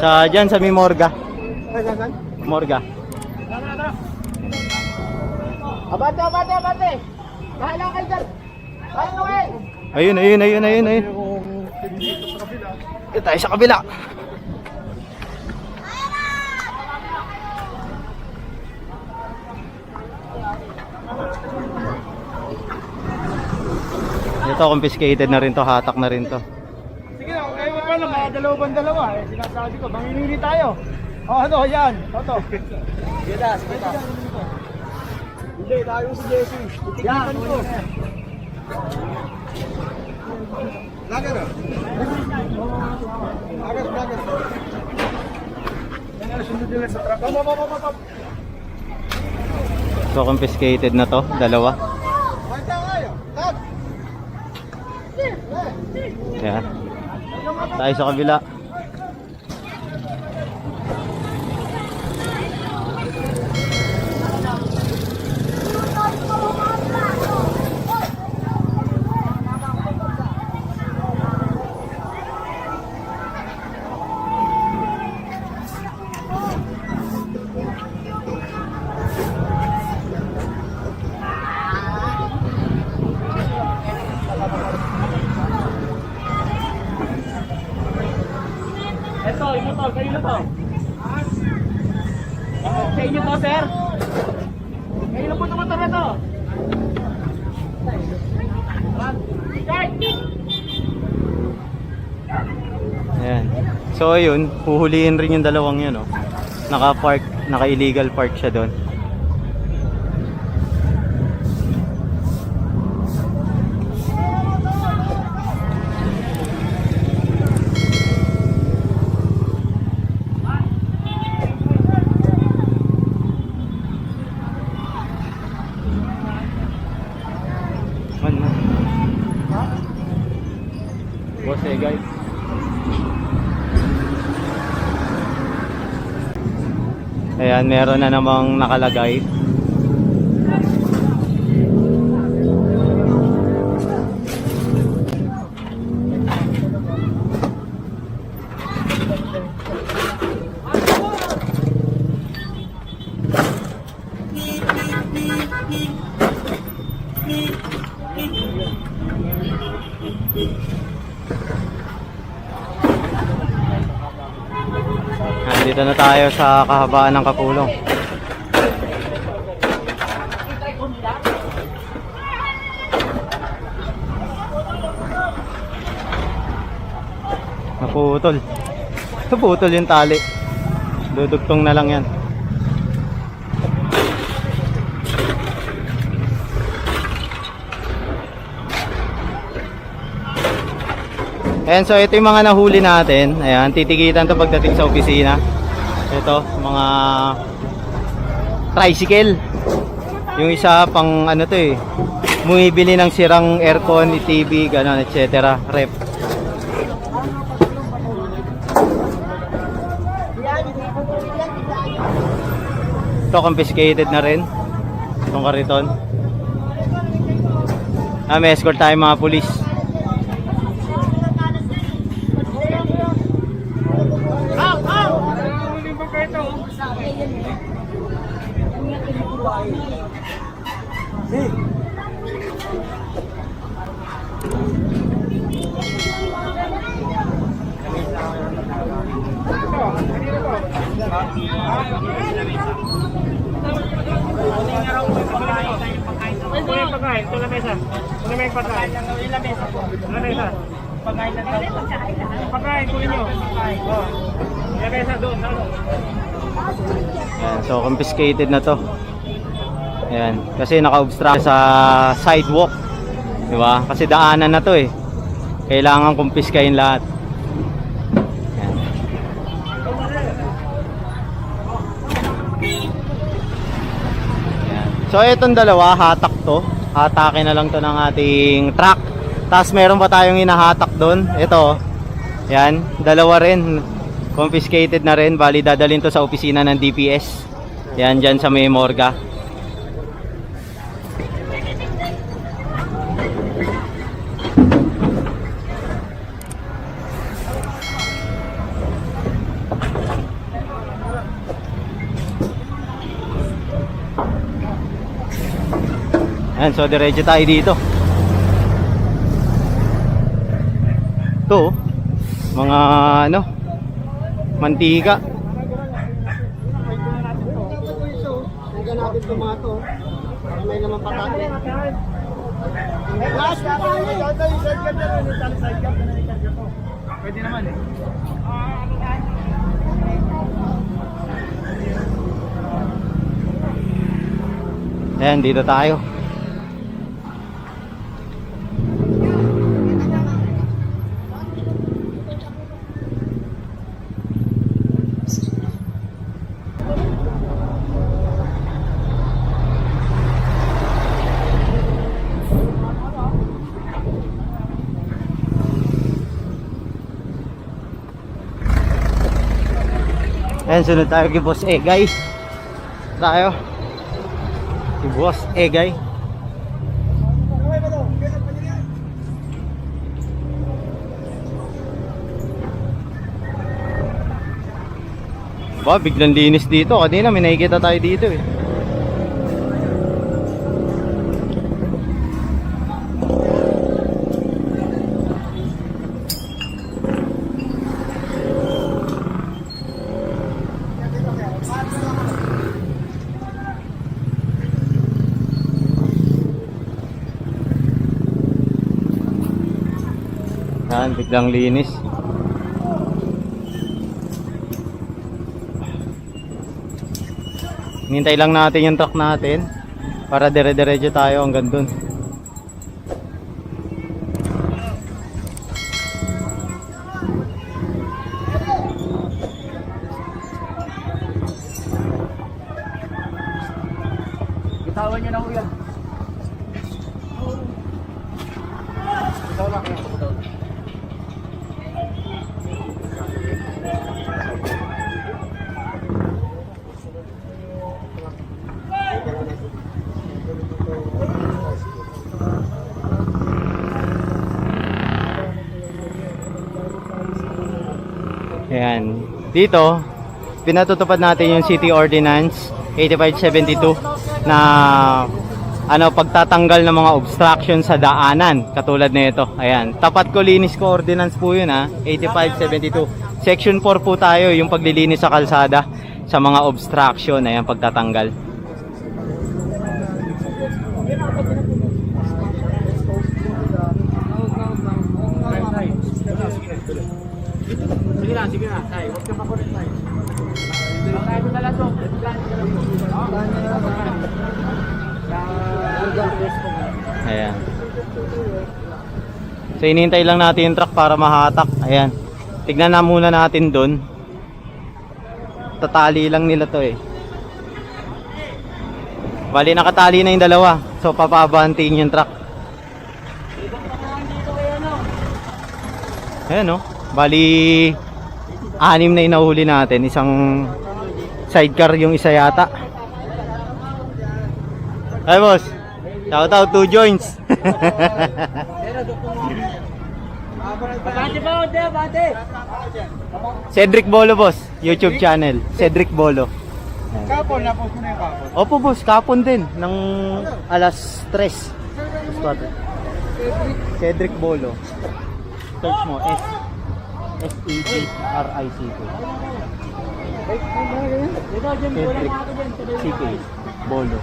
Sa dyan, sa Mimorga. Morga. Abante, abante, abante! Bahala kayo dyan! Bahala kayo! Ayun. Ito tayo sa kabila. Ito, confiscated na rin to, hatak na rin to. Sige na, kung kayo pa na, may dalawa. Sinasabi ko, manginili tayo. O ano, yan. Toto. Sige na. Hindi, tayo si Jesse. Yan, ko. Lager. Lager. Yan ang sunod nila sa truck. Pop. So confiscated na to, dalawa. Yan. Tayo sa kabila. Ito, kayo na to. Sa inyo to, sir. Kayo na po ito motor na to. Ayan. So ayun, huhulihin rin yung dalawang yun, oh. Naka-park, naka-illegal park siya doon. Boss, guys. Ayan, meron na namang nakalagay. Dito na tayo sa kahabaan ng Kapulong. Naputol yung tali. Dudugtong na lang yan. Ayan, so ito yung mga nahuli natin. Ayan, titikitan to pagdating sa opisina. Ito, mga tricycle. Yung isa pang ano to eh, bumibili ng sirang aircon, TV, gano'n, etc. Rep. Ito, confiscated na rin itong kariton. May escort tayo mga pulis. Ayan, so confiscated na to. Ayan, kasi naka-obstruct sa sidewalk, di ba? Kasi daanan na to eh. Kailangan kumpiskahin lahat. Ayan. Ayan. So itong dalawa, hatak to. Hatakin na lang to ng ating truck. Tapos meron pa tayong hinahatak doon. Ito. Ayan, dalawa rin. Confiscated na rin. Bali dadalhin to sa opisina ng DPS. Ayan, dyan sa may morga. Ayan, so diretso tayo dito. Ito, mga ano, mantika. Tingnan natin tomato. May naman patate. Last na tayo. Pwede naman eh. Ayan, dito tayo. Ayan, sunod tayo kay Boss Egay. Tayo. Si Boss Egay. Ba, biglang linis dito. Kanina may nakikita tayo dito eh. Yan, biglang linis. Hintay lang natin yung truck natin para dire-diretso tayo hanggang dun. Bitawan niyo na ho yan. Bitawan lang yan. Ayan. Dito, pinatutupad natin yung City Ordinance 8572 na pagtatanggal ng mga obstruction sa daanan katulad nito. Ayan. Tapat ko linis ko ordinance po yun 8572. Section 4 po tayo yung paglilinis sa kalsada sa mga obstruction. Ayan, pagtatanggal. Sige na, tay. Huwag kang makulit, tay. Tayo mo na lang to. Ayan. So, inintay lang natin yung truck para mahatak. Ayan. Tignan na muna natin dun. Tatali lang nila to eh. Bali, nakatali na yung dalawa. So, papabantiin yung truck. Ayan, no? Bali, 6 na inahuli natin. Isang sidecar yung isa yata. Hi, boss. Shout out to joints. Bate ba, bate? Cedric Bolo, boss. YouTube channel. Cedric Bolo. Kapon, napos mo na yung kapon. Opo, boss. Kapon din. Ng alas 3. Cedric Bolo. Search mo. S-E-D-R-I-C-K. Cedric C.K. Bolo.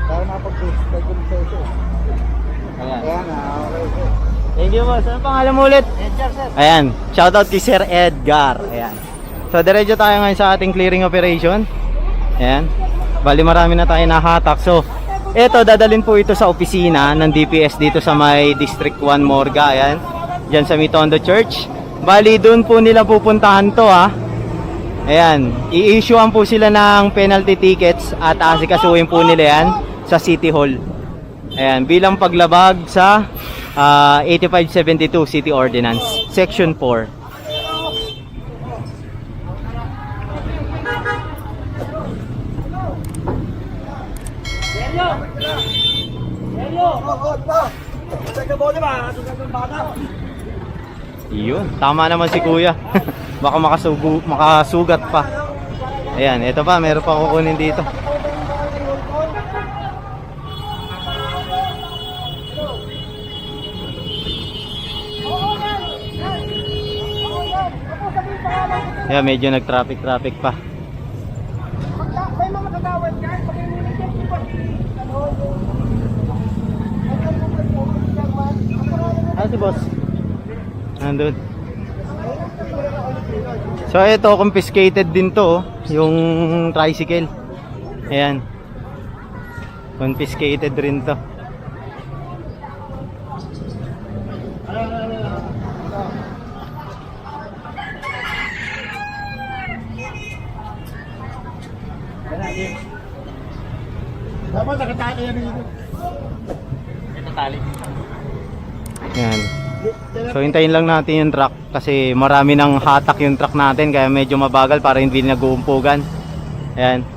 Para mapag-subscribe ko sa ito. Ayan. Ayan, okay. Thank you, boss. Ano pangalan mo ulit? Edgar, sir. Ayan. Shoutout kay Sir Edgar. Ayan. So, diretso tayo ngayon sa ating clearing operation. Ayan. Bali, marami na tayo nahatak. So, eto, dadalhin po ito sa opisina ng DPS dito sa may District 1 Morga. Ayan. Diyan sa Mitondo Church. Bali, doon po nila pupuntahan to Ayan. I-issuean po sila ng penalty tickets at asikasuhin po nila yan sa City Hall. Ayan. Bilang paglabag sa 8572 City Ordinance, Section 4. Yun, tama naman si kuya. Baka makasugat pa. Ayan, ito pa, meron pa kukunin dito. Ayan, medyo nag-traffic pa. May mga katawad dyan. Ah, si boss. Nandun. So ito, confiscated din to yung tricycle. Ayan. Confiscated rin to. Dapat nakatali yan dito. Ito tali. Ayan. So hintayin lang natin yung truck kasi marami ng hatak yung truck natin kaya medyo mabagal para hindi nag-uumpugan. Ayan.